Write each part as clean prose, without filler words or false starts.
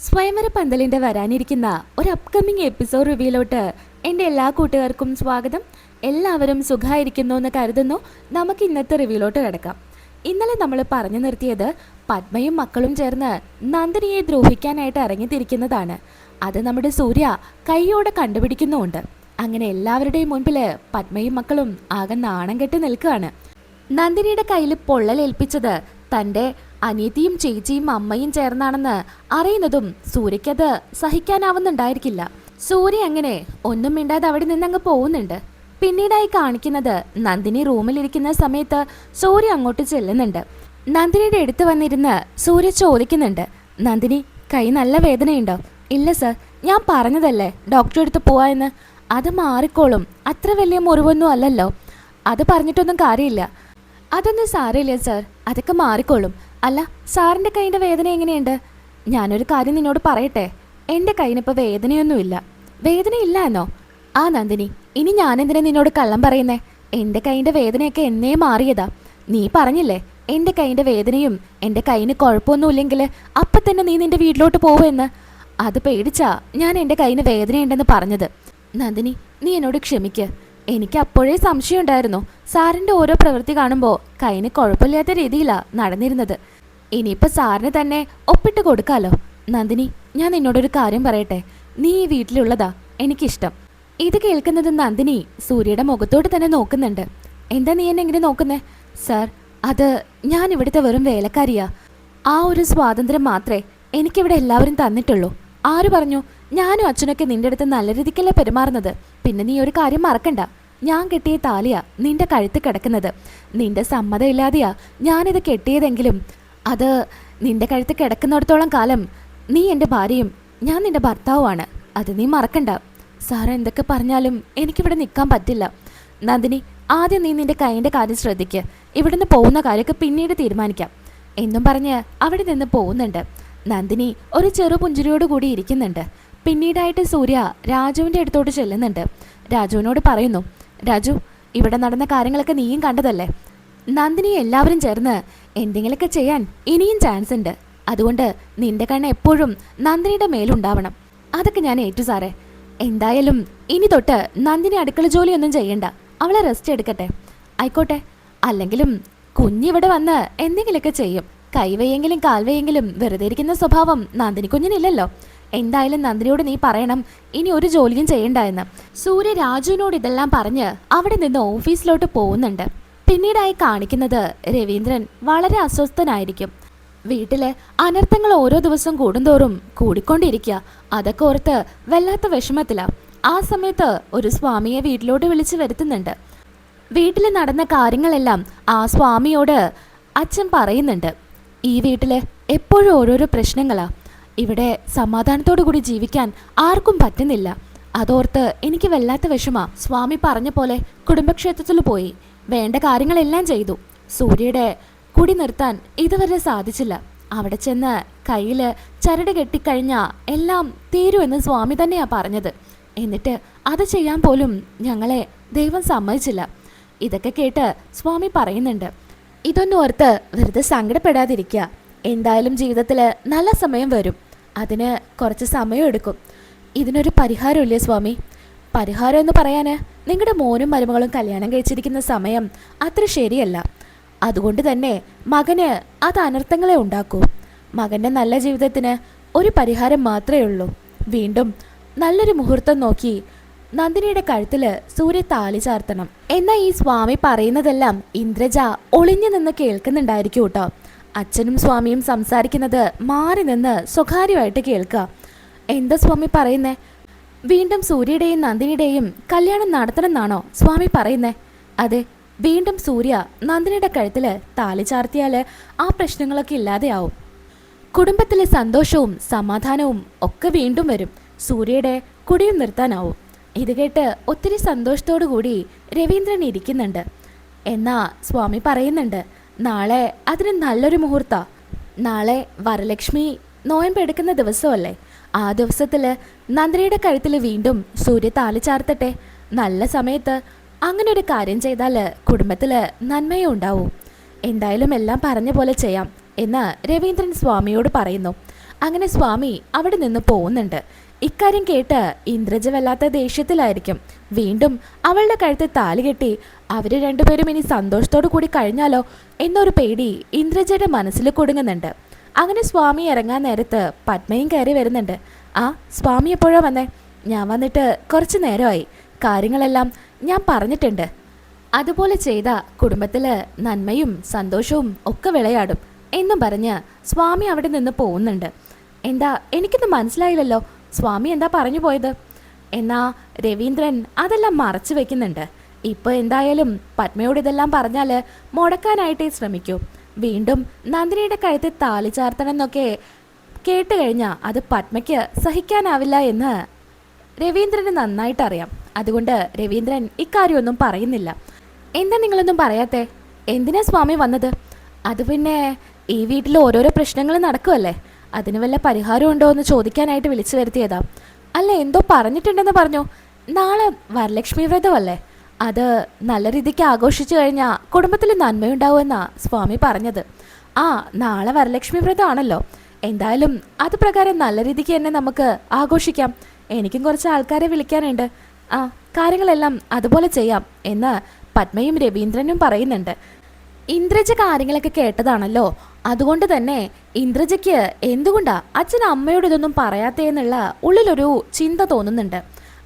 സ്വയംവര പന്തലിൻ്റെ വരാനിരിക്കുന്ന ഒരു അപ്കമിങ് എപ്പിസോഡ് റിവ്യൂലോട്ട് എൻ്റെ എല്ലാ കൂട്ടുകാർക്കും സ്വാഗതം. എല്ലാവരും സുഖമായിരിക്കുന്നു എന്ന് കരുതുന്നു. നമുക്ക് ഇന്നത്തെ റിവ്യൂലോട്ട് കിടക്കാം. ഇന്നലെ നമ്മൾ പറഞ്ഞു നിർത്തിയത് പത്മയും മക്കളും ചേർന്ന് നന്ദിനിയെ ദ്രോഹിക്കാനായിട്ട് ഇറങ്ങിത്തിരിക്കുന്നതാണ്. അത് നമ്മുടെ സൂര്യ കൈയോടെ കണ്ടുപിടിക്കുന്നുമുണ്ട്. അങ്ങനെ എല്ലാവരുടെയും മുൻപിൽ പത്മയും മക്കളും ആകെ നാണം കെട്ടി നിൽക്കുകയാണ്. നന്ദിനിയുടെ കയ്യിൽ പൊള്ളലേൽപ്പിച്ചത് തൻ്റെ അനിയത്തിയും ചേച്ചിയും അമ്മയും ചേർന്നാണെന്ന് അറിയുന്നതും സൂര്യക്കത് സഹിക്കാനാവുന്നുണ്ടായിരിക്കില്ല. സൂര്യ അങ്ങനെ ഒന്നും മിണ്ടാതെ അവിടെ നിന്നങ്ങ് പോകുന്നുണ്ട്. പിന്നീടായി കാണിക്കുന്നത് നന്ദിനി റൂമിലിരിക്കുന്ന സമയത്ത് സൂര്യ അങ്ങോട്ട് ചെല്ലുന്നുണ്ട്. നന്ദിനിയുടെ അടുത്ത് വന്നിരുന്ന് സൂര്യ ചോദിക്കുന്നുണ്ട്, നന്ദിനി കൈ നല്ല വേദനയുണ്ടോ? ഇല്ല സർ, ഞാൻ പറഞ്ഞതല്ലേ ഡോക്ടറെ അടുത്ത് പോവാ എന്ന്. അത് മാറിക്കോളും, അത്ര വലിയ മുറിവൊന്നും അല്ലല്ലോ. അത് പറഞ്ഞിട്ടൊന്നും കാര്യമില്ല. അതൊന്നും സാരമില്ല സർ, അതൊക്കെ മാറിക്കോളും. അല്ല, സാറിൻ്റെ കൈൻ്റെ വേദന എങ്ങനെയുണ്ട്? ഞാനൊരു കാര്യം നിന്നോട് പറയട്ടെ, എൻ്റെ കൈയിനിപ്പോൾ വേദനയൊന്നുമില്ല. വേദനയില്ല എന്നോ? ആ നന്ദിനി, ഇനി ഞാനെന്തിനാ നിന്നോട് കള്ളം പറയുന്നേ? എൻ്റെ കൈൻ്റെ വേദനയൊക്കെ എന്നേ മാറിയതാ. നീ പറഞ്ഞില്ലേ എൻ്റെ കൈൻ്റെ വേദനയും എൻ്റെ കൈയിന് കുഴപ്പമൊന്നുമില്ലെങ്കിൽ അപ്പം തന്നെ നീ നിൻ്റെ വീട്ടിലോട്ട് പോവുമെന്ന്. അത് പേടിച്ചാ ഞാൻ എൻ്റെ കൈയിന് വേദനയുണ്ടെന്ന് പറഞ്ഞത്. നന്ദിനി, നീ എന്നോട് ക്ഷമിക്ക്. എനിക്ക് അപ്പോഴേ സംശയമുണ്ടായിരുന്നു. സാറിൻ്റെ ഓരോ പ്രവൃത്തി കാണുമ്പോൾ കൈന് കുഴപ്പമില്ലാത്ത രീതിയിലാണ് നടന്നിരുന്നത്. ഇനിയിപ്പോൾ സാറിന് തന്നെ ഒപ്പിട്ട് കൊടുക്കാലോ. നന്ദിനി, ഞാൻ നിന്നോടൊരു കാര്യം പറയട്ടെ. നീ ഈ വീട്ടിലുള്ളതാ എനിക്കിഷ്ടം. ഇത് കേൾക്കുന്നത് നന്ദിനി സൂര്യയുടെ മുഖത്തോട്ട് തന്നെ നോക്കുന്നുണ്ട്. എന്താ നീ എന്നെ എങ്ങനെ നോക്കുന്നേ? സാർ, അത് ഞാൻ ഇവിടുത്തെ വെറും വേലക്കാരിയാ. ആ ഒരു സ്വാതന്ത്ര്യം മാത്രമേ എനിക്കിവിടെ എല്ലാവരും തന്നിട്ടുള്ളൂ. ആര് പറഞ്ഞു? ഞാനും അച്ഛനൊക്കെ നിന്റെ അടുത്ത് നല്ല രീതിക്കല്ലേ പെരുമാറുന്നത്. പിന്നെ നീ ഒരു കാര്യം മറക്കണ്ട, ഞാൻ കെട്ടിയ താലിയാ നിന്റെ കഴുത്ത് കിടക്കുന്നത്. നിന്റെ സമ്മതം ഇല്ലാതെയാ ഞാനിത് കെട്ടിയതെങ്കിലും അത് നിന്റെ കഴുത്ത് കിടക്കുന്നിടത്തോളം കാലം നീ എൻ്റെ ഭാര്യയും ഞാൻ നിന്റെ ഭർത്താവുമാണ്. അത് നീ മറക്കണ്ട. സാറ് എന്തൊക്കെ പറഞ്ഞാലും എനിക്കിവിടെ നിൽക്കാൻ പറ്റില്ല. നന്ദിനി, ആദ്യം നീ നിന്റെ കൈൻ്റെ കാര്യം ശ്രദ്ധിക്കുക. ഇവിടുന്ന് പോകുന്ന കാര്യമൊക്കെ പിന്നീട് തീരുമാനിക്കാം എന്നും പറഞ്ഞ് അവിടെ നിന്ന് പോകുന്നുണ്ട്. നന്ദിനി ഒരു ചെറു പുഞ്ചിരിയോടുകൂടി ഇരിക്കുന്നുണ്ട്. പിന്നീടായിട്ട് സൂര്യ രാജുവിൻ്റെ അടുത്തോട്ട് ചെല്ലുന്നുണ്ട്. രാജുവിനോട് പറയുന്നു, രാജു, ഇവിടെ നടന്ന കാര്യങ്ങളൊക്കെ നീയും കണ്ടതല്ലേ. നന്ദിനി എല്ലാവരും ചേർന്ന് എന്തെങ്കിലുമൊക്കെ ചെയ്യാൻ ഇനിയും ചാൻസ് ഉണ്ട്. അതുകൊണ്ട് നിന്റെ കണ്ണ് എപ്പോഴും നന്ദിനിയുടെ മേലുണ്ടാവണം. അതൊക്കെ ഞാൻ ഏറ്റു സാറേ. എന്തായാലും ഇനി തൊട്ട് നന്ദിനി അടുക്കള ജോലിയൊന്നും ചെയ്യണ്ട. അവളെ റെസ്റ്റ് എടുക്കട്ടെ. ആയിക്കോട്ടെ. അല്ലെങ്കിലും കുഞ്ഞിവിടെ വന്ന് എന്തെങ്കിലുമൊക്കെ ചെയ്യും. കൈവയെങ്കിലും കാൽവയെങ്കിലും വെറുതെ ഇരിക്കുന്ന സ്വഭാവം നന്ദിനി കുഞ്ഞിനില്ലല്ലോ. എന്തായാലും നന്ദിനിയോട് നീ പറയണം ഇനി ഒരു ജോലിയും ചെയ്യണ്ട എന്ന്. സൂര്യ രാജുവിനോട് ഇതെല്ലാം പറഞ്ഞ് അവിടെ നിന്ന് ഓഫീസിലോട്ട് പോകുന്നുണ്ട്. പിന്നീടായി കാണിക്കുന്നത് രവീന്ദ്രൻ വളരെ അസ്വസ്ഥനായിരിക്കും. വീട്ടിലെ അനർത്ഥങ്ങൾ ഓരോ ദിവസം കൂടുന്തോറും കൂടിക്കൊണ്ടിരിക്കുക. അതൊക്കെ ഓർത്ത് വല്ലാത്ത വിഷമത്തിലാ. ആ സമയത്ത് ഒരു സ്വാമിയെ വീട്ടിലോട്ട് വിളിച്ചു വരുത്തുന്നുണ്ട്. വീട്ടിൽ നടന്ന കാര്യങ്ങളെല്ലാം ആ സ്വാമിയോട് അച്ഛൻ പറയുന്നുണ്ട്. ഈ വീട്ടിൽ എപ്പോഴും ഓരോരോ പ്രശ്നങ്ങളാ. ഇവിടെ സമാധാനത്തോടു കൂടി ജീവിക്കാൻ ആർക്കും പറ്റുന്നില്ല. അതോർത്ത് എനിക്ക് വല്ലാത്ത വിഷമാ. സ്വാമി പറഞ്ഞ പോലെ കുടുംബക്ഷേത്രത്തിൽ പോയി വേണ്ട കാര്യങ്ങളെല്ലാം ചെയ്തു. സൂര്യയുടെ കുടി നിർത്താൻ ഇതുവരെ സാധിച്ചില്ല. അവിടെ ചെന്ന് കയ്യിൽ ചരട് കെട്ടിക്കഴിഞ്ഞാൽ എല്ലാം തീരുമെന്ന് സ്വാമി തന്നെയാ പറഞ്ഞത്. എന്നിട്ട് അത് ചെയ്യാൻ പോലും ഞങ്ങളെ ദൈവം സമ്മതിച്ചില്ല. ഇതൊക്കെ കേട്ട് സ്വാമി പറയുന്നുണ്ട്, ഇതൊന്നും ഓർത്ത് വെറുതെ സങ്കടപ്പെടാതിരിക്കുക. എന്തായാലും ജീവിതത്തിൽ നല്ല സമയം വരും. അതിന് കുറച്ച് സമയം എടുക്കും. ഇതിനൊരു പരിഹാരമില്ലേ സ്വാമി? പരിഹാരം എന്ന് പറയാൻ നിങ്ങളുടെ മോനും മരുമകളും കല്യാണം കഴിച്ചിരിക്കുന്ന സമയം അത്ര ശരിയല്ല. അതുകൊണ്ട് തന്നെ മകന് അത് അനർത്ഥങ്ങളെ ഉണ്ടാക്കൂ. മകൻ്റെ നല്ല ജീവിതത്തിന് ഒരു പരിഹാരം മാത്രമേ ഉള്ളൂ. വീണ്ടും നല്ലൊരു മുഹൂർത്തം നോക്കി നന്ദിനിയുടെ കഴുത്തിൽ സൂര്യ താലി ചാർത്തണം. എന്നാൽ ഈ സ്വാമി പറയുന്നതെല്ലാം ഇന്ദ്രജ ഒളിഞ്ഞു നിന്ന് കേൾക്കുന്നുണ്ടായിരിക്കും കേട്ടോ. അച്ഛനും സ്വാമിയും സംസാരിക്കുന്നത് മാറി നിന്ന് സ്വകാര്യമായിട്ട് കേൾക്കുക. എന്താ സ്വാമി പറയുന്നേ? വീണ്ടും സൂര്യയുടെയും നന്ദിനിയുടെയും കല്യാണം നടത്തണമെന്നാണോ സ്വാമി പറയുന്നേ? അതെ, വീണ്ടും സൂര്യ നന്ദിനിയുടെ കഴുത്തിൽ താലി ചാർത്തിയാൽ ആ പ്രശ്നങ്ങളൊക്കെ ഇല്ലാതെയാവും. കുടുംബത്തിലെ സന്തോഷവും സമാധാനവും ഒക്കെ വീണ്ടും വരും. സൂര്യയുടെ കുടിയും നിർത്താനാവും. ഇത് കേട്ട് ഒത്തിരി സന്തോഷത്തോടു കൂടി രവീന്ദ്രൻ ഇരിക്കുന്നുണ്ട്. എന്നാ സ്വാമി പറയുന്നുണ്ട്, നാളെ അതിന് നല്ലൊരു മുഹൂർത്ത. നാളെ വരലക്ഷ്മി നോയമ്പെടുക്കുന്ന ദിവസമല്ലേ. ആ ദിവസത്തിൽ നന്ദിനിയുടെ കഴുത്തിൽ വീണ്ടും സൂര്യ താലി ചാർത്തട്ടെ. നല്ല സമയത്ത് അങ്ങനെ ഒരു കാര്യം ചെയ്താൽ കുടുംബത്തിൽ നന്മയും ഉണ്ടാവും. എന്തായാലും എല്ലാം പറഞ്ഞ പോലെ ചെയ്യാം എന്ന് രവീന്ദ്രൻ സ്വാമിയോട് പറയുന്നു. അങ്ങനെ സ്വാമി അവിടെ നിന്ന് പോകുന്നുണ്ട്. ഇക്കാര്യം കേട്ട് ഇന്ദ്രജ വല്ലാത്ത ദേഷ്യത്തിലായിരിക്കും. വീണ്ടും അവളുടെ കഴുത്ത് താലി കെട്ടി അവര് രണ്ടുപേരും ഇനി സന്തോഷത്തോടു കൂടി കഴിഞ്ഞാലോ എന്നൊരു പേടി ഇന്ദ്രജയുടെ മനസ്സിൽ കൊടുങ്ങുന്നുണ്ട്. അങ്ങനെ സ്വാമി ഇറങ്ങാൻ നേരത്ത് പത്മയും കയറി വരുന്നുണ്ട്. ആ സ്വാമി എപ്പോഴാ വന്നേ? ഞാൻ വന്നിട്ട് കുറച്ച് നേരമായി. കാര്യങ്ങളെല്ലാം ഞാൻ പറഞ്ഞിട്ടുണ്ട്. അതുപോലെ ചെയ്ത കുടുംബത്തില് നന്മയും സന്തോഷവും ഒക്കെ വിളയാടും എന്നും പറഞ്ഞ് സ്വാമി അവിടെ നിന്ന് പോകുന്നുണ്ട്. എന്താ എനിക്കൊന്നും മനസ്സിലായില്ലല്ലോ, സ്വാമി എന്താ പറഞ്ഞു പോയത്? എന്നാ രവീന്ദ്രൻ അതെല്ലാം മറച്ചു വെക്കുന്നുണ്ട്. ഇപ്പോൾ എന്തായാലും പത്മയോട് ഇതെല്ലാം പറഞ്ഞാൽ മുടക്കാനായിട്ടേ ശ്രമിക്കൂ. വീണ്ടും നന്ദിനിയുടെ കഴുത്തിൽ താലി ചാർത്തണമെന്നൊക്കെ കേട്ട് കഴിഞ്ഞാൽ അത് പത്മയ്ക്ക് സഹിക്കാനാവില്ല എന്ന് രവീന്ദ്രന് നന്നായിട്ടറിയാം. അതുകൊണ്ട് രവീന്ദ്രൻ ഇക്കാര്യമൊന്നും പറയുന്നില്ല. എന്താ നിങ്ങളൊന്നും പറയാത്തേ? എന്തിനാ സ്വാമി വന്നത്? അത് പിന്നെ ഈ വീട്ടിൽ ഓരോരോ പ്രശ്നങ്ങൾ നടക്കുമല്ലേ, അതിന് വല്ല പരിഹാരം ഉണ്ടോ എന്ന് ചോദിക്കാനായിട്ട് വിളിച്ചു വരുത്തിയതാ. അല്ല, എന്തോ പറഞ്ഞിട്ടുണ്ടെന്ന് പറഞ്ഞു. നാളെ വരലക്ഷ്മി വ്രതമല്ലേ, അത് നല്ല രീതിക്ക് ആഘോഷിച്ചു കഴിഞ്ഞാൽ കുടുംബത്തിൽ നന്മയുണ്ടാവുമെന്നാ സ്വാമി പറഞ്ഞത്. ആ, നാളെ വരലക്ഷ്മി വ്രതമാണല്ലോ. എന്തായാലും അത് പ്രകാരം നല്ല രീതിക്ക് തന്നെ നമുക്ക് ആഘോഷിക്കാം. എനിക്കും കുറച്ച് ആൾക്കാരെ വിളിക്കാനുണ്ട്. ആ, കാര്യങ്ങളെല്ലാം അതുപോലെ ചെയ്യാം എന്ന് പത്മയും രവീന്ദ്രനും പറയുന്നുണ്ട്. ഇന്ദ്രജ കാര്യങ്ങളൊക്കെ കേട്ടതാണല്ലോ, അതുകൊണ്ട് തന്നെ ഇന്ദ്രജയ്ക്ക് എന്തുകൊണ്ടാ അച്ഛൻ അമ്മയോട് ഇതൊന്നും പറയാത്തേന്നുള്ള ഉള്ളിലൊരു ചിന്ത തോന്നുന്നുണ്ട്.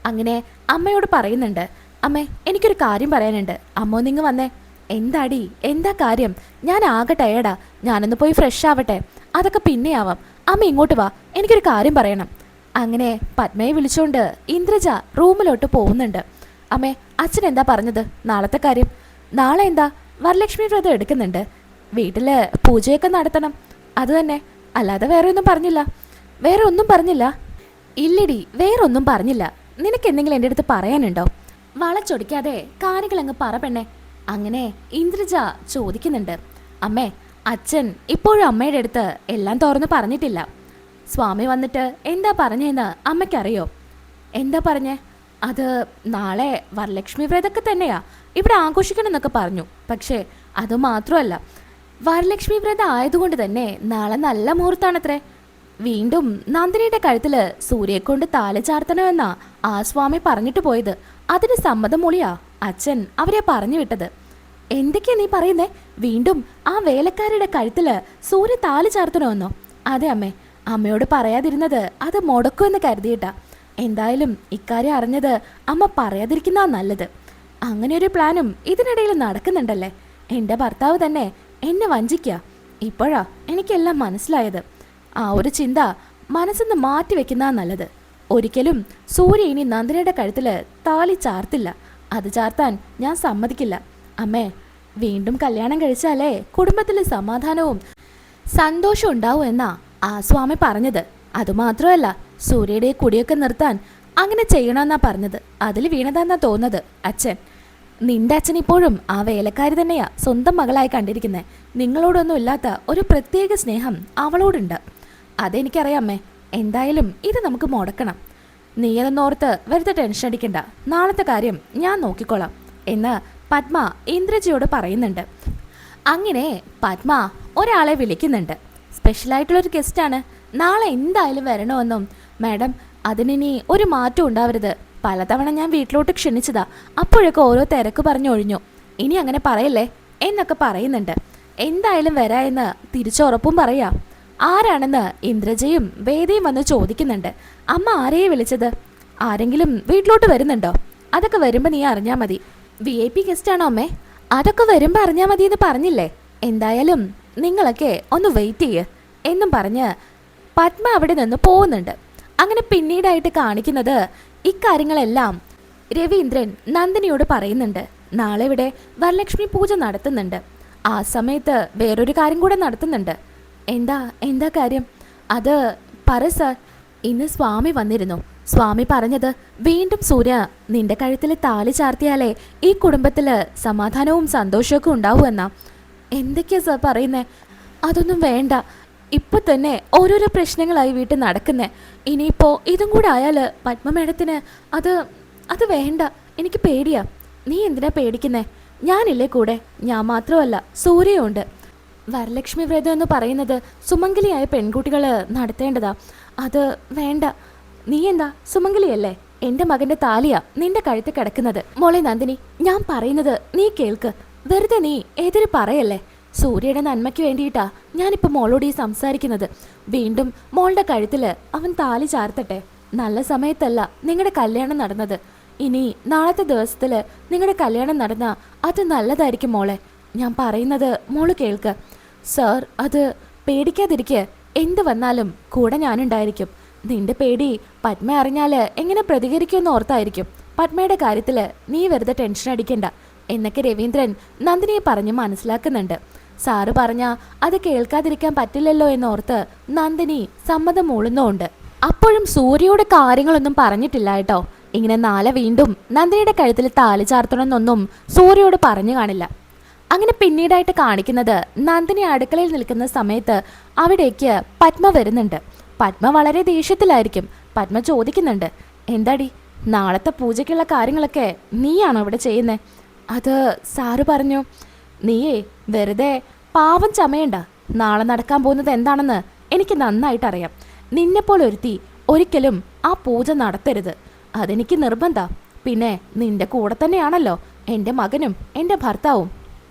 അങ്ങനെ അമ്മയോട് പറയുന്നുണ്ട്, അമ്മേ എനിക്കൊരു കാര്യം പറയാനുണ്ട്, അമ്മ നിങ്ങൾ വന്നേ. എന്താടി, എന്താ കാര്യം? ഞാൻ ആകെ ടയേർഡാ, ഞാനൊന്ന് പോയി ഫ്രഷ് ആവട്ടെ, അതൊക്കെ പിന്നെ ആവാം. അമ്മ ഇങ്ങോട്ട് വാ, എനിക്കൊരു കാര്യം പറയണം. അങ്ങനെ പത്മയെ വിളിച്ചുകൊണ്ട് ഇന്ദ്രജ റൂമിലോട്ട് പോകുന്നുണ്ട്. അമ്മേ, അച്ഛൻ എന്താ പറഞ്ഞത് നാളത്തെ കാര്യം? നാളെ എന്താ വരലക്ഷ്മി വ്രതം എടുക്കുന്നുണ്ട്, വീട്ടില് പൂജയൊക്കെ നടത്തണം, അത് തന്നെ. അല്ലാതെ വേറെ ഒന്നും പറഞ്ഞില്ല? വേറെ ഒന്നും പറഞ്ഞില്ല? ഇല്ലടി, വേറെ ഒന്നും പറഞ്ഞില്ല. നിനക്ക് എന്തെങ്കിലും എൻ്റെ അടുത്ത് പറയാനുണ്ടോ? വളച്ചൊടിക്കാതെ കാര്യങ്ങൾ അങ്ങ് പറ പെണ്ണേ. അങ്ങനെ ഇന്ദ്രജ ചോദിക്കുന്നുണ്ട്. അമ്മേ, അച്ഛൻ ഇപ്പോഴും അമ്മയുടെ അടുത്ത് എല്ലാം തുറന്ന് പറഞ്ഞിട്ടില്ല. സ്വാമി വന്നിട്ട് എന്താ പറഞ്ഞതെന്ന് അമ്മയ്ക്കറിയോ? എന്താ പറഞ്ഞേ? അത് നാളെ വരലക്ഷ്മി വ്രതമൊക്കെ തന്നെയാ, ഇവിടെ ആഘോഷിക്കണം എന്നൊക്കെ പറഞ്ഞു. പക്ഷേ അതുമാത്രമല്ല, വരലക്ഷ്മി വ്രതം ആയതുകൊണ്ട് തന്നെ നാളെ നല്ല മുഹൂർത്താണത്രേ. വീണ്ടും നന്ദിനിയുടെ കഴുത്തിൽ സൂര്യയെക്കൊണ്ട് താലി ചാർത്തണമെന്നാ ആ സ്വാമി പറഞ്ഞിട്ട് പോയത്. അതിന് സമ്മതം മൂളിയാ അച്ഛൻ അവരെ പറഞ്ഞു വിട്ടത്. എന്തൊക്കെയാ നീ പറയുന്നേ? വീണ്ടും ആ വേലക്കാരുടെ കഴുത്തിൽ സൂര്യ താലി ചാർത്തണമെന്നോ? അതെ അമ്മേ, അമ്മയോട് പറയാതിരുന്നത് അത് മുടക്കുമെന്ന് കരുതിയിട്ടാ. എന്തായാലും ഇക്കാര്യം അറിഞ്ഞത് അമ്മ പറയാതിരിക്കുന്നതാ നല്ലത്. അങ്ങനെ ഒരു പ്ലാനും ഇതിനിടയിൽ നടക്കുന്നുണ്ടല്ലേ. എൻ്റെ ഭർത്താവ് തന്നെ എന്നെ വഞ്ചിക്കുക. ഇപ്പോഴാ എനിക്കെല്ലാം മനസ്സിലായത്. ആ ഒരു ചിന്ത മനസ്സിന്ന് മാറ്റി വെക്കുന്നതാ നല്ലത്. ഒരിക്കലും സൂര്യ ഇനി നന്ദിനിയുടെ കഴുത്തിൽ താലി ചാർത്തില്ല. അത് ചാർത്താൻ ഞാൻ സമ്മതിക്കില്ല. അമ്മേ, വീണ്ടും കല്യാണം കഴിച്ചാലേ കുടുംബത്തിൽ സമാധാനവും സന്തോഷവും ഉണ്ടാവും എന്നാ ആ സ്വാമി പറഞ്ഞത്. അതുമാത്രമല്ല, സൂര്യയുടെ കുടിയൊക്കെ നിർത്താൻ അങ്ങനെ ചെയ്യണമെന്നാ പറഞ്ഞത്. അതിൽ വീണതാന്നാ തോന്നുന്നത് അച്ഛൻ. നിന്റെ അച്ഛൻ ഇപ്പോഴും ആ വേലക്കാരി തന്നെയാ സ്വന്തം മകളായി കണ്ടിരിക്കുന്നത്. നിങ്ങളോടൊന്നും ഇല്ലാത്ത ഒരു പ്രത്യേക സ്നേഹം അവളോടുണ്ട്. അതെനിക്കറിയാമേ. എന്തായാലും ഇത് നമുക്ക് മുടക്കണം. നീ അതൊന്നോർത്ത് വെറുതെ ടെൻഷൻ അടിക്കണ്ട. നാളത്തെ കാര്യം ഞാൻ നോക്കിക്കോളാം എന്ന് പത്മ ഇന്ദ്രജിയോട് പറയുന്നുണ്ട്. അങ്ങനെ പത്മ ഒരാളെ വിളിക്കുന്നുണ്ട്. സ്പെഷ്യലായിട്ടുള്ളൊരു ഗസ്റ്റാണ്, നാളെ എന്തായാലും വരണമെന്നും. മാഡം, അതിനി ഒരു മാറ്റം ഉണ്ടാവരുത്. പലതവണ ഞാൻ വീട്ടിലോട്ട് ക്ഷണിച്ചതാ, അപ്പോഴൊക്കെ ഓരോ തിരക്ക് പറഞ്ഞൊഴിഞ്ഞു. ഇനി അങ്ങനെ പറയല്ലേ എന്നൊക്കെ പറയുന്നുണ്ട്. എന്തായാലും വരാ എന്ന് തിരിച്ചുറപ്പും പറയാ. ആരാണെന്ന് ഇന്ദ്രജയും വേദയും വന്ന് ചോദിക്കുന്നുണ്ട്. അമ്മ ആരെയെ വിളിച്ചത്? ആരെങ്കിലും വീട്ടിലോട്ട് വരുന്നുണ്ടോ? അതൊക്കെ വരുമ്പോൾ നീ അറിഞ്ഞാൽ മതി. VIP ഗസ്റ്റാണോ അമ്മേ? അതൊക്കെ വരുമ്പോൾ അറിഞ്ഞാൽ മതി എന്ന് പറഞ്ഞില്ലേ. എന്തായാലും നിങ്ങളൊക്കെ ഒന്ന് വെയിറ്റ് ചെയ്യ് എന്നും പറഞ്ഞ് പത്മ അവിടെ നിന്ന് പോകുന്നുണ്ട്. അങ്ങനെ പിന്നീടായിട്ട് കാണിക്കുന്നത് ഇക്കാര്യങ്ങളെല്ലാം രവീന്ദ്രൻ നന്ദിനിയോട് പറയുന്നുണ്ട്. നാളെ ഇവിടെ വരലക്ഷ്മി പൂജ നടത്തുന്നുണ്ട്. ആ സമയത്ത് വേറൊരു കാര്യം കൂടെ നടത്തുന്നുണ്ട്. എന്താ കാര്യം? അത് പറ സാർ. ഇന്ന് സ്വാമി വന്നിരുന്നു. സ്വാമി പറഞ്ഞത് വീണ്ടും സൂര്യ നിന്റെ കഴുത്തിൽ താലി ചാർത്തിയാലേ ഈ കുടുംബത്തിൽ സമാധാനവും സന്തോഷമൊക്കെ ഉണ്ടാവുമെന്നാ. എന്തൊക്കെയാ സാർ പറയുന്നേ? അതൊന്നും വേണ്ട. ഇപ്പൊ തന്നെ ഓരോരോ പ്രശ്നങ്ങളായി വീട്ടിൽ നടക്കുന്നേ. ഇനിയിപ്പോ ഇതും കൂടെ ആയാല് പത്മ മേഡത്തിന് അത് വേണ്ട. എനിക്ക് പേടിയാ. നീ എന്തിനാ പേടിക്കുന്നേ? ഞാനില്ലേ കൂടെ. ഞാൻ മാത്രമല്ല, സൂര്യയുണ്ട്. വരലക്ഷ്മി വ്രതം എന്ന് പറയുന്നത് സുമംഗലിയായ പെൺകുട്ടികൾ നടത്തേണ്ടതാ. അത് വേണ്ട. നീ എന്താ സുമംഗലിയല്ലേ? എന്റെ മകന്റെ താലിയാ നിന്റെ കഴുത്ത് കിടക്കുന്നത്. മോളെ നന്ദിനി, ഞാൻ പറയുന്നത് നീ കേൾക്ക്. വെറുതെ നീ എതിര് പറയല്ലേ. സൂര്യയുടെ നന്മയ്ക്ക് വേണ്ടിയിട്ടാ ഞാനിപ്പോൾ മോളോട് ഈ സംസാരിക്കുന്നത്. വീണ്ടും മോളുടെ കഴുത്തിൽ അവൻ താലി ചാർത്തട്ടെ. നല്ല സമയത്തല്ല നിങ്ങളുടെ കല്യാണം നടന്നത്. ഇനി നാളത്തെ ദിവസത്തിൽ നിങ്ങളുടെ കല്യാണം നടന്നാൽ അത് നല്ലതായിരിക്കും മോളെ. ഞാൻ പറയുന്നത് മോള് കേൾക്ക്. സാർ, അത് പേടിക്കാതിരിക്കുക. എന്ത് വന്നാലും കൂടെ ഞാനുണ്ടായിരിക്കും. നിന്റെ പേടി പത്മ അറിഞ്ഞാൽ എങ്ങനെ പ്രതികരിക്കുമെന്ന് ഓർത്തായിരിക്കും. പത്മയുടെ കാര്യത്തിൽ നീ വെറുതെ ടെൻഷൻ അടിക്കണ്ട എന്നൊക്കെ രവീന്ദ്രൻ നന്ദിനിയെ പറഞ്ഞ് മനസ്സിലാക്കുന്നുണ്ട്. സാറ് പറഞ്ഞാ അത് കേൾക്കാതിരിക്കാൻ പറ്റില്ലല്ലോ എന്നോർത്ത് നന്ദിനി സമ്മതം മൂളുന്നുണ്ട്. അപ്പോഴും സൂര്യയുടെ കാര്യങ്ങളൊന്നും പറഞ്ഞിട്ടില്ല കേട്ടോ. ഇങ്ങനെ നാളെ വീണ്ടും നന്ദിനിയുടെ കഴുത്തിൽ താലി ചാർത്തണമെന്നൊന്നും സൂര്യയോട് പറഞ്ഞു കാണില്ല. അങ്ങനെ പിന്നീടായിട്ട് കാണിക്കുന്നത് നന്ദിനി അടുക്കളയിൽ നിൽക്കുന്ന സമയത്ത് അവിടേക്ക് പത്മ വരുന്നുണ്ട്. പത്മ വളരെ ദേഷ്യത്തിലായിരിക്കും. പത്മ ചോദിക്കുന്നുണ്ട്, എന്താടി നാളത്തെ പൂജയ്ക്കുള്ള കാര്യങ്ങളൊക്കെ നീയാണോ ഇവിടെ ചെയ്യുന്നേ? അത് സാറ് പറഞ്ഞു. നീയേ വെറുതെ പാവം ചമയണ്ട. നാളെ നടക്കാൻ പോകുന്നത് എന്താണെന്ന് എനിക്ക് നന്നായിട്ടറിയാം. നിന്നെപ്പോലെ ഒരുത്തി ഒരിക്കലും ആ പൂജ നടത്തരുത്. അതെനിക്ക് നിർബന്ധം. പിന്നെ നിന്റെ കൂടെ തന്നെയാണല്ലോ എൻ്റെ മകനും എൻ്റെ ഭർത്താവും.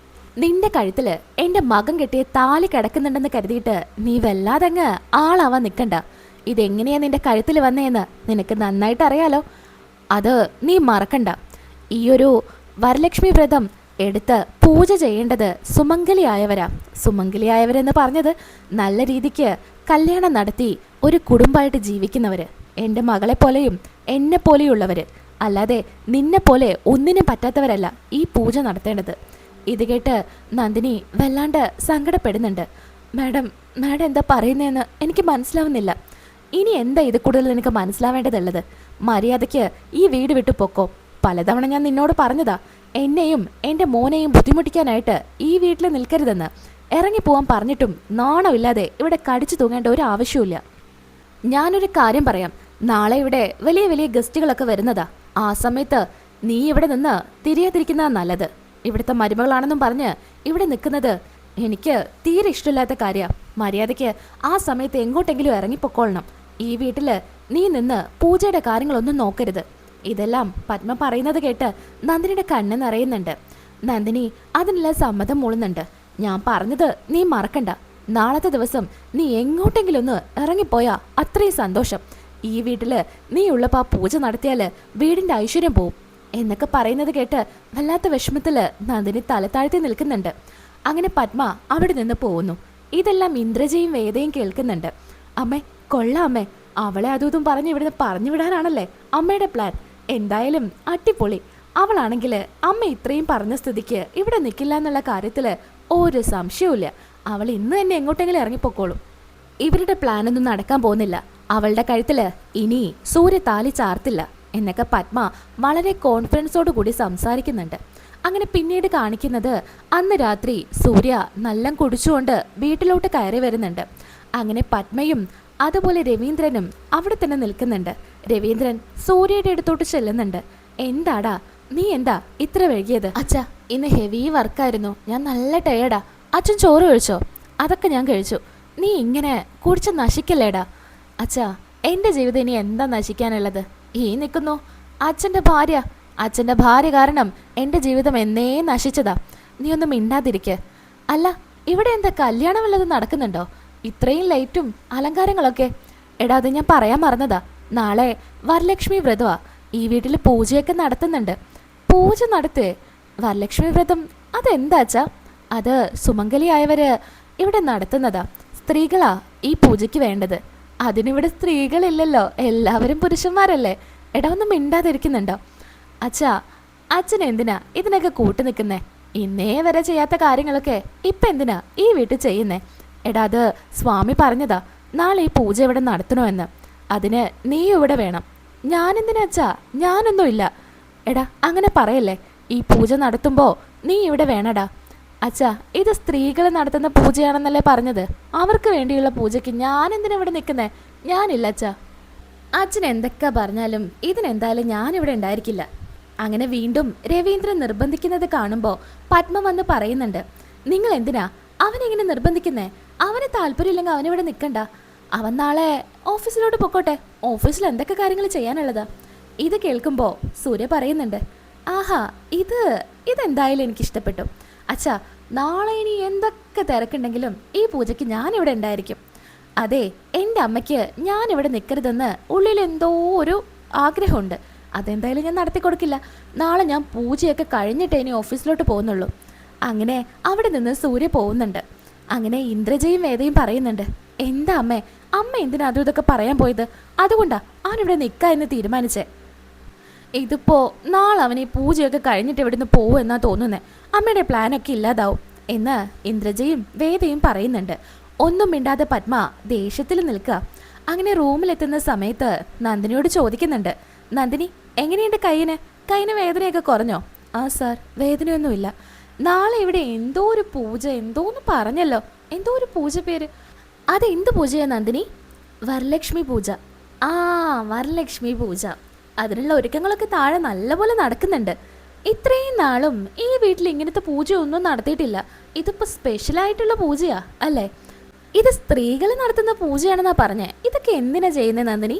നിന്റെ കഴുത്തിൽ എൻ്റെ മകൻ കെട്ടിയ താലി കിടക്കുന്നുണ്ടെന്ന് കരുതിയിട്ട് നീ വല്ലാതങ്ങ് ആളാവാൻ നിൽക്കണ്ട. ഇതെങ്ങനെയാ നിന്റെ കഴുത്തിൽ വന്നേന്ന് നിനക്ക് നന്നായിട്ട് അറിയാലോ. അത് നീ മറക്കണ്ട. ഈയൊരു വരലക്ഷ്മി വ്രതം എടുത്ത് പൂജ ചെയ്യേണ്ടത് സുമംഗലിയായവരാ. സുമംഗലിയായവരെന്ന് പറഞ്ഞത് നല്ല രീതിക്ക് കല്യാണം നടത്തി ഒരു കുടുംബമായിട്ട് ജീവിക്കുന്നവർ, എൻ്റെ മകളെ പോലെയും എന്നെ പോലെയുള്ളവർ. അല്ലാതെ നിന്നെ പോലെ ഒന്നിനും പറ്റാത്തവരല്ല ഈ പൂജ നടത്തേണ്ടത്. ഇത് കേട്ട് നന്ദിനി വല്ലാണ്ട് സങ്കടപ്പെടുന്നുണ്ട്. മാഡം എന്താ പറയുന്നതെന്ന് എനിക്ക് മനസ്സിലാവുന്നില്ല. ഇനി എന്താ ഇത് കൂടുതൽ എനിക്ക് മനസ്സിലാവേണ്ടതുള്ളത്? മര്യാദയ്ക്ക് ഈ വീട് വിട്ടു പൊക്കോ. പലതവണ ഞാൻ നിന്നോട് പറഞ്ഞതാ, എന്നെയും എൻ്റെ മോനെയും ബുദ്ധിമുട്ടിക്കാനായിട്ട് ഈ വീട്ടിൽ നിൽക്കരുതെന്ന്. ഇറങ്ങിപ്പോവാൻ പറഞ്ഞിട്ടും നാണമില്ലാതെ ഇവിടെ കടിച്ചു തൂങ്ങേണ്ട ഒരു ആവശ്യമില്ല. ഞാനൊരു കാര്യം പറയാം. നാളെ ഇവിടെ വലിയ വലിയ ഗസ്റ്റുകളൊക്കെ വരുന്നതാ. ആ സമയത്ത് നീ ഇവിടെ നിന്ന് തിരിയാതിരിക്കുന്നതാ നല്ലത്. ഇവിടുത്തെ മരുമകളാണെന്നും പറഞ്ഞ് ഇവിടെ നിൽക്കുന്നത് എനിക്ക് തീരെ ഇഷ്ടമില്ലാത്ത കാര്യമാണ്. മര്യാദയ്ക്ക് ആ സമയത്ത് എങ്ങോട്ടെങ്കിലും ഇറങ്ങിപ്പൊക്കോളണം. ഈ വീട്ടിൽ നീ നിന്ന് പൂജയുടെ കാര്യങ്ങളൊന്നും നോക്കരുത്. ഇതെല്ലാം പത്മ പറയുന്നത് കേട്ട് നന്ദിനിയുടെ കണ്ണ് നിറയുന്നുണ്ട്. നന്ദിനി അതിനെല്ലാം സമ്മതം മൂളുന്നുണ്ട്. ഞാൻ പറഞ്ഞത് നീ മറക്കണ്ട. നാളത്തെ ദിവസം നീ എങ്ങോട്ടെങ്കിലും ഒന്ന് ഇറങ്ങിപ്പോയാ അത്രയും സന്തോഷം. ഈ വീട്ടിൽ നീ ഉള്ളപ്പോൾ ആ പൂജ നടത്തിയാൽ വീടിൻ്റെ ഐശ്വര്യം പോവും എന്നൊക്കെ പറയുന്നത് കേട്ട് വല്ലാത്ത വിഷമത്തിൽ നന്ദിനി തല താഴ്ത്തി നിൽക്കുന്നുണ്ട്. അങ്ങനെ പത്മ അവിടെ നിന്ന് പോകുന്നു. ഇതെല്ലാം ഇന്ദ്രജയും വേദയും കേൾക്കുന്നുണ്ട്. അമ്മേ, കൊള്ളാം അമ്മേ, അവളെ അതും പറഞ്ഞ് ഇവിടുന്ന് പറഞ്ഞു വിടാനാണല്ലേ അമ്മയുടെ പ്ലാൻ. എന്തായാലും അടിപൊളി. അവളാണെങ്കിൽ അമ്മ ഇത്രയും പറഞ്ഞ സ്ഥിതിക്ക് ഇവിടെ നിൽക്കില്ല എന്നുള്ള കാര്യത്തിൽ ഒരു സംശയവുമില്ല. അവൾ ഇന്ന് തന്നെ എങ്ങോട്ടെങ്കിലും ഇറങ്ങിപ്പോക്കോളും. ഇവരുടെ പ്ലാനൊന്നും നടക്കാൻ പോകുന്നില്ല. അവളുടെ കഴുത്തിൽ ഇനി സൂര്യ താലി ചാർത്തില്ല എന്നൊക്കെ പത്മ വളരെ കോൺഫിഡൻസോടു കൂടി സംസാരിക്കുന്നുണ്ട്. അങ്ങനെ പിന്നീട് കാണിക്കുന്നത് അന്ന് രാത്രി സൂര്യ നല്ല കുടിച്ചുകൊണ്ട് വീട്ടിലോട്ട് കയറി വരുന്നുണ്ട്. അങ്ങനെ പത്മയും അതുപോലെ രവീന്ദ്രനും അവിടെ തന്നെ നിൽക്കുന്നുണ്ട്. രവീന്ദ്രൻ സൂര്യയുടെ അടുത്തോട്ട് ചെല്ലുന്നുണ്ട്. എന്താടാ നീ എന്താ ഇത്ര വൈകിയത്? അച്ഛാ, ഇന്ന് ഹെവി വർക്കായിരുന്നു. ഞാൻ നല്ല ടയേർഡാ. അച്ഛൻ ചോറ് കഴിച്ചോ? അതൊക്കെ ഞാൻ കഴിച്ചു. നീ ഇങ്ങനെ കുടിച്ച് നശിക്കല്ലേടാ? അച്ഛാ, എൻ്റെ ജീവിതം ഇനി എന്താ നശിക്കാനുള്ളത്? ഈ നിൽക്കുന്നു അച്ഛൻ്റെ ഭാര്യ കാരണം എൻ്റെ ജീവിതം എന്നേ നശിച്ചതാ. നീ ഒന്നും മിണ്ടാതിരിക്കുക. അല്ല, ഇവിടെ എന്താ കല്യാണം വല്ലതും നടക്കുന്നുണ്ടോ? ഇത്രയും ലൈറ്റും അലങ്കാരങ്ങളൊക്കെ. എടാ, അത് ഞാൻ പറയാൻ മറന്നതാ. നാളെ വരലക്ഷ്മി വ്രതമാ. ഈ വീട്ടിൽ പൂജയൊക്കെ നടത്തുന്നുണ്ട്. പൂജ നടത്തേ? വരലക്ഷ്മി വ്രതം അതെന്താച്ചാ? അത് സുമംഗലിയായവര് ഇവിടെ നടത്തുന്നതാ. സ്ത്രീകളാ ഈ പൂജയ്ക്ക് വേണ്ടത്. അതിനിവിടെ സ്ത്രീകളില്ലല്ലോ, എല്ലാവരും പുരുഷന്മാരല്ലേ. എടാ, ഒന്നും മിണ്ടാതിരിക്കുന്നുണ്ടോ? അച്ഛാ, അച്ഛൻ എന്തിനാ ഇതിനൊക്കെ കൂട്ടു നിൽക്കുന്നേ? ഇന്നേ വരെ ചെയ്യാത്ത കാര്യങ്ങളൊക്കെ ഇപ്പം എന്തിനാ ഈ വീട്ടിൽ ചെയ്യുന്നേ? എടാ, അത് സ്വാമി പറഞ്ഞതാ നാളെ ഈ പൂജ ഇവിടെ നടത്തണമെന്ന്. അതിന് നീ ഇവിടെ വേണം. ഞാനെന്തിനാ അച്ഛാ? ഞാനൊന്നും ഇല്ല. എടാ, അങ്ങനെ പറയല്ലേ. ഈ പൂജ നടത്തുമ്പോൾ നീ ഇവിടെ വേണടാ. അച്ഛാ, ഇത് സ്ത്രീകൾ നടത്തുന്ന പൂജയാണെന്നല്ലേ പറഞ്ഞത്. അവർക്ക് വേണ്ടിയുള്ള പൂജയ്ക്ക് ഞാനെന്തിനാ ഇവിടെ നിൽക്കുന്നേ? ഞാനില്ല അച്ഛാ. അച്ഛൻ എന്തൊക്കെ പറഞ്ഞാലും ഇതിനെന്തായാലും ഞാനിവിടെ ഉണ്ടായിരിക്കില്ല. അങ്ങനെ വീണ്ടും രവീന്ദ്രൻ നിർബന്ധിക്കുന്നത് കാണുമ്പോൾ പത്മ വന്ന് പറയുന്നുണ്ട്, നിങ്ങൾ എന്തിനാ അവനെങ്ങനെ നിർബന്ധിക്കുന്നേ? അവന് താല്പര്യമില്ലെങ്കിൽ അവനിവിടെ നിൽക്കണ്ട. അവൻ നാളെ ഓഫീസിലോട്ട് പൊക്കോട്ടെ. ഓഫീസിൽ എന്തൊക്കെ കാര്യങ്ങൾ ചെയ്യാനുള്ളതാ. ഇത് കേൾക്കുമ്പോൾ സൂര്യ പറയുന്നുണ്ട്, ആഹാ, ഇതെന്തായാലും എനിക്കിഷ്ടപ്പെട്ടു. അച്ഛാ, നാളെ ഇനി എന്തൊക്കെ തിരക്കുണ്ടെങ്കിലും ഈ പൂജയ്ക്ക് ഞാനിവിടെ ഉണ്ടായിരിക്കും. അതെ, എൻ്റെ അമ്മയ്ക്ക് ഞാനിവിടെ നിൽക്കരുതെന്ന് ഉള്ളിൽ എന്തോ ഒരു ആഗ്രഹമുണ്ട്. അതെന്തായാലും ഞാൻ നടത്തി കൊടുക്കില്ല. നാളെ ഞാൻ പൂജയൊക്കെ കഴിഞ്ഞിട്ടേ ഇനി ഓഫീസിലോട്ട് പോകുന്നുള്ളൂ. അങ്ങനെ അവിടെ നിന്ന് സൂര്യ പോകുന്നുണ്ട്. അങ്ങനെ ഇന്ദ്രജയും വേദയും പറയുന്നുണ്ട്, എന്താ അമ്മ എന്തിനാ അതും ഇതൊക്കെ പറയാൻ പോയത്? അതുകൊണ്ടാ അവനിവിടെ നിൽക്കുക എന്ന് തീരുമാനിച്ചേ. ഇതിപ്പോ നാളെ അവൻ ഈ പൂജയൊക്കെ കഴിഞ്ഞിട്ട് ഇവിടുന്ന് പോകും എന്നാ തോന്നുന്നേ. അമ്മയുടെ പ്ലാനൊക്കെ ഇല്ലാതാവും എന്ന് ഇന്ദ്രജയും വേദയും പറയുന്നുണ്ട്. ഒന്നും മിണ്ടാതെ പത്മ ദേഷ്യത്തിൽ നിൽക്കുക. അങ്ങനെ റൂമിലെത്തുന്ന സമയത്ത് നന്ദിനിയോട് ചോദിക്കുന്നുണ്ട്, നന്ദിനി, എങ്ങനെയുണ്ട് കൈയിന് വേദനയൊക്കെ കുറഞ്ഞോ? ആ സാർ, വേദനയൊന്നുമില്ല. നാളെ ഇവിടെ എന്തോ ഒരു പൂജ എന്തോന്ന് പറഞ്ഞല്ലോ. എന്തോ ഒരു പൂജ പേര്. അതെന്ത് പൂജയാ നന്ദിനി? വരലക്ഷ്മി പൂജ. ആ, വരലക്ഷ്മി പൂജ. അതിനുള്ള ഒരുക്കങ്ങളൊക്കെ താഴെ നല്ലപോലെ നടക്കുന്നുണ്ട്. ഇത്രയും നാളും ഈ വീട്ടിൽ ഇങ്ങനത്തെ പൂജയൊന്നും നടത്തിയിട്ടില്ല. ഇതിപ്പോൾ സ്പെഷ്യലായിട്ടുള്ള പൂജയാ അല്ലേ? ഇത് സ്ത്രീകൾ നടത്തുന്ന പൂജയാണെന്നാ പറഞ്ഞേ. ഇതൊക്കെ എന്തിനാ ചെയ്യുന്നത് നന്ദിനി?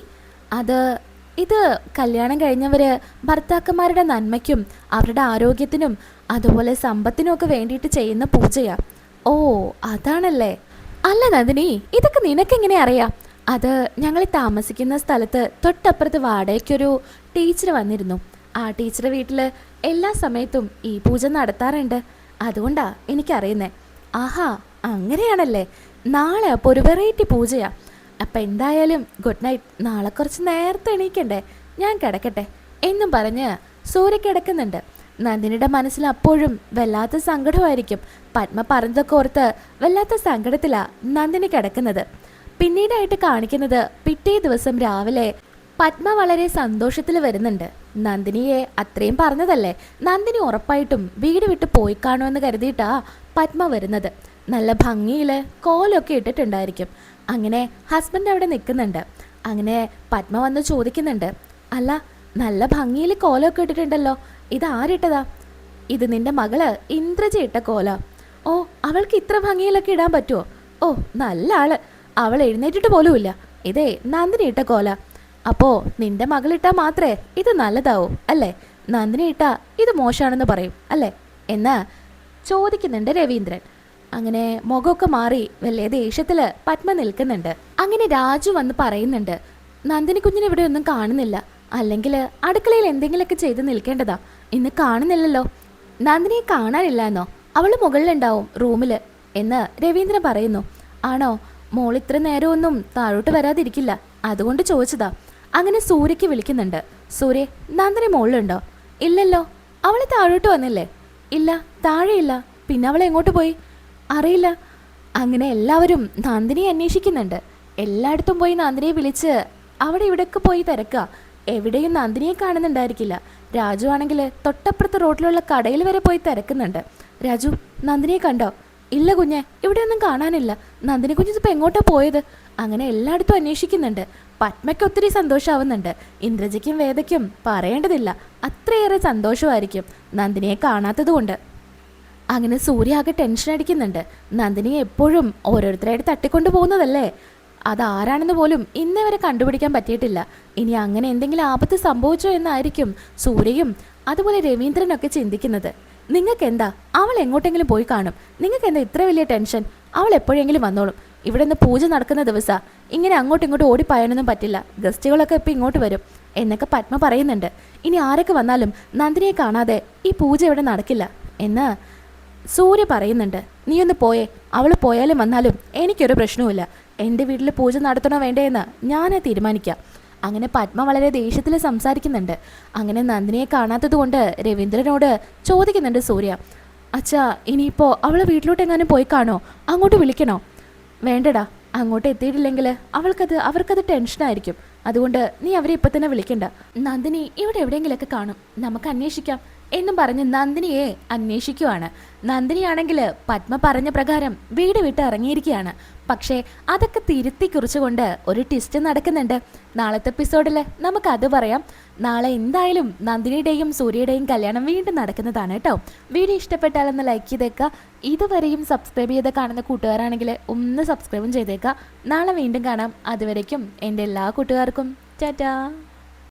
ഇത് കല്യാണം കഴിഞ്ഞവര് ഭർത്താക്കന്മാരുടെ നന്മയ്ക്കും അവരുടെ ആരോഗ്യത്തിനും അതുപോലെ സമ്പത്തിനും ഒക്കെ വേണ്ടിയിട്ട് ചെയ്യുന്ന പൂജയാ. ഓ, അതാണല്ലേ. അല്ല നന്ദിനി, ഇതൊക്കെ നിനക്കെങ്ങനെ അറിയാം? അത് ഞങ്ങൾ താമസിക്കുന്ന സ്ഥലത്ത് തൊട്ടപ്പുറത്ത് വാടകയ്ക്കൊരു ടീച്ചർ വന്നിരുന്നു. ആ ടീച്ചറുടെ വീട്ടിൽ എല്ലാ സമയത്തും ഈ പൂജ നടത്താറുണ്ട്. അതുകൊണ്ടാ എനിക്കറിയുന്നേ. ആഹാ, അങ്ങനെയാണല്ലേ. നാളെ അപ്പോൾ ഒരു വെറൈറ്റി പൂജയാ. അപ്പം എന്തായാലും ഗുഡ് നൈറ്റ്. നാളെ കുറച്ച് നേരത്തെ എണീക്കണ്ടേ? ഞാൻ കിടക്കട്ടെ എന്നും പറഞ്ഞ് സൂര്യ കിടക്കുന്നുണ്ട്. നന്ദിനിയുടെ മനസ്സിൽ അപ്പോഴും വല്ലാത്ത സങ്കടമായിരിക്കും. പത്മ പറഞ്ഞതൊക്കെ ഓർത്ത് വല്ലാത്ത സങ്കടത്തിലാ നന്ദിനി കിടക്കുന്നത്. പിന്നീടായിട്ട് കാണിക്കുന്നത് പിറ്റേ ദിവസം രാവിലെ പത്മ വളരെ സന്തോഷത്തിൽ വരുന്നുണ്ട്. നന്ദിനിയെ അത്രയും പറഞ്ഞതല്ലേ, നന്ദിനി ഉറപ്പായിട്ടും വീട് വിട്ട് പോയി കാണുമെന്ന് കരുതിയിട്ടാ പത്മ വരുന്നത്. നല്ല ഭംഗിയിൽ കോലൊക്കെ ഇട്ടിട്ടുണ്ടായിരിക്കും. അങ്ങനെ ഹസ്ബൻഡ് അവിടെ നിൽക്കുന്നുണ്ട്. അങ്ങനെ പത്മ വന്ന് ചോദിക്കുന്നുണ്ട്, അല്ല, നല്ല ഭംഗിയിൽ കോലൊക്കെ ഇട്ടിട്ടുണ്ടല്ലോ, ഇത് ആരിട്ടതാ? ഇത് നിന്റെ മകള് ഇന്ദ്രജ ഇട്ട കോല. ഓ, അവൾക്ക് ഇത്ര ഭംഗിയിലൊക്കെ ഇടാൻ പറ്റുമോ? ഓ, നല്ല ആള്. അവൾ എഴുന്നേറ്റിട്ട് പോലുമില്ല. ഇതേ നന്ദിനി ഇട്ട കോല. അപ്പോൾ നിന്റെ മകളിട്ടാ മാത്രമേ ഇത് നല്ലതാവും അല്ലേ? നന്ദിനി ഇട്ടാ ഇത് മോശമാണെന്ന് പറയും അല്ലേ എന്ന് ചോദിക്കുന്നുണ്ട് രവീന്ദ്രൻ. അങ്ങനെ മുഖമൊക്കെ മാറി വലിയ ദേഷ്യത്തിൽ പത്മ നിൽക്കുന്നുണ്ട്. അങ്ങനെ രാജു വന്ന് പറയുന്നുണ്ട്, നന്ദിനി കുഞ്ഞിനെ ഇവിടെ ഒന്നും കാണുന്നില്ല. അല്ലെങ്കിൽ അടുക്കളയിൽ എന്തെങ്കിലുമൊക്കെ ചെയ്ത് നിൽക്കേണ്ടതാ. ഇന്ന് കാണുന്നില്ലല്ലോ. നന്ദിനിയെ കാണാനില്ല എന്നോ? അവൾ മുകളിലുണ്ടാവും റൂമിൽ എന്ന് രവീന്ദ്രൻ പറയുന്നു. ആണോ? മോൾ ഇത്ര നേരമൊന്നും താഴോട്ട് വരാതിരിക്കില്ല, അതുകൊണ്ട് ചോദിച്ചതാ. അങ്ങനെ സൂര്യക്ക് വിളിക്കുന്നുണ്ട്. സൂര്യ, നന്ദിനി മുകളിലുണ്ടോ? ഇല്ലല്ലോ. അവൾ താഴോട്ട് വന്നില്ലേ? ഇല്ല, താഴെയില്ല. പിന്നെ അവൾ എങ്ങോട്ട് പോയി? അറിയില്ല. അങ്ങനെ എല്ലാവരും നന്ദിനിയെ അന്വേഷിക്കുന്നുണ്ട്. എല്ലായിടത്തും പോയി നന്ദിനിയെ വിളിച്ച് അവിടെ ഇവിടെയൊക്കെ പോയി തിരക്കുക. എവിടെയും നന്ദിനിയെ കാണുന്നുണ്ടായിരിക്കില്ല. രാജു ആണെങ്കിൽ തൊട്ടപ്പുറത്ത് റോഡിലുള്ള കടയിൽ വരെ പോയി തിരക്കുന്നുണ്ട്. രാജു, നന്ദിനിയെ കണ്ടോ? ഇല്ല കുഞ്ഞെ, ഇവിടെയൊന്നും കാണാനില്ല. നന്ദിനി കുഞ്ഞിപ്പോൾ എങ്ങോട്ടാ പോയത്? അങ്ങനെ എല്ലായിടത്തും അന്വേഷിക്കുന്നുണ്ട്. പത്മയ്ക്ക് ഒത്തിരി സന്തോഷമാവുന്നുണ്ട്. ഇന്ദ്രജയ്ക്കും വേദയ്ക്കും പറയേണ്ടതില്ല, അത്രയേറെ സന്തോഷമായിരിക്കും നന്ദിനിയെ കാണാത്തത് കൊണ്ട്. അങ്ങനെ സൂര്യ ആകെ ടെൻഷൻ അടിക്കുന്നുണ്ട്. നന്ദിനിയെ എപ്പോഴും ഓരോരുത്തരായിട്ട് തട്ടിക്കൊണ്ടു പോകുന്നതല്ലേ, അതാരാണെന്ന് പോലും ഇന്നേ വരെ കണ്ടുപിടിക്കാൻ പറ്റിയിട്ടില്ല. ഇനി അങ്ങനെ എന്തെങ്കിലും ആപത്ത് സംഭവിച്ചോ എന്നായിരിക്കും സൂര്യയും അതുപോലെ രവീന്ദ്രനൊക്കെ ചിന്തിക്കുന്നത്. നിങ്ങൾക്കെന്താ? അവൾ എങ്ങോട്ടെങ്കിലും പോയി കാണും. നിങ്ങൾക്കെന്താ ഇത്ര വലിയ ടെൻഷൻ? അവൾ എപ്പോഴെങ്കിലും വന്നോളും. ഇവിടെ നിന്ന് പൂജ നടക്കുന്ന ദിവസമാണ്. ഇങ്ങനെ അങ്ങോട്ടും ഇങ്ങോട്ടും ഓടിപ്പായാനൊന്നും പറ്റില്ല. ഗസ്റ്റുകളൊക്കെ ഇപ്പോൾ ഇങ്ങോട്ട് വരും എന്നൊക്കെ പത്മ പറയുന്നുണ്ട്. ഇനി ആരൊക്കെ വന്നാലും നന്ദിനിയെ കാണാതെ ഈ പൂജ ഇവിടെ നടക്കില്ല എന്ന് സൂര്യ പറയുന്നുണ്ട്. നീ ഒന്ന് പോയേ. അവൾ പോയാലും വന്നാലും എനിക്കൊരു പ്രശ്നവുമില്ല. എൻ്റെ വീട്ടിൽ പൂജ നടത്തണോ വേണ്ടേന്ന് ഞാനേ തീരുമാനിക്കാം. അങ്ങനെ പത്മ വളരെ ദേഷ്യത്തിൽ സംസാരിക്കുന്നുണ്ട്. അങ്ങനെ നന്ദിനിയെ കാണാത്തത് കൊണ്ട് രവീന്ദ്രനോട് ചോദിക്കുന്നുണ്ട് സൂര്യ, അച്ഛാ, ഇനിയിപ്പോൾ അവൾ വീട്ടിലോട്ട് എങ്ങാനും പോയി കാണോ? അങ്ങോട്ട് വിളിക്കണോ? വേണ്ടടാ, അങ്ങോട്ട് എത്തിയിട്ടില്ലെങ്കിൽ അവർക്കത് ടെൻഷനായിരിക്കും. അതുകൊണ്ട് നീ അവരെ ഇപ്പം തന്നെ വിളിക്കണ്ട. നന്ദിനി ഇവിടെ എവിടെയെങ്കിലൊക്കെ കാണും, നമുക്ക് അന്വേഷിക്കാം എന്നും പറഞ്ഞ് നന്ദിനിയെ അന്വേഷിക്കുവാണ്. നന്ദിനിയാണെങ്കിൽ പത്മ പറഞ്ഞ പ്രകാരം വീട് വിട്ട് ഇറങ്ങിയിരിക്കുകയാണ്. പക്ഷേ അതൊക്കെ തിരുത്തി കുറിച്ചുകൊണ്ട് ഒരു ട്വിസ്റ്റ് നടക്കുന്നുണ്ട്. നാളത്തെ എപ്പിസോഡിൽ നമുക്കത് പറയാം. നാളെ എന്തായാലും നന്ദിനിയുടെയും സൂര്യയുടെയും കല്യാണം വീണ്ടും നടക്കുന്നതാണ് കേട്ടോ. വീഡിയോ ഇഷ്ടപ്പെട്ടാലൊന്ന് ലൈക്ക് ചെയ്തേക്കുക. ഇതുവരെയും സബ്സ്ക്രൈബ് ചെയ്ത് കാണുന്ന കൂട്ടുകാരാണെങ്കിൽ ഒന്ന് സബ്സ്ക്രൈബും ചെയ്തേക്കുക. നാളെ വീണ്ടും കാണാം. അതുവരയ്ക്കും എൻ്റെ എല്ലാ കൂട്ടുകാർക്കും ടാറ്റാ.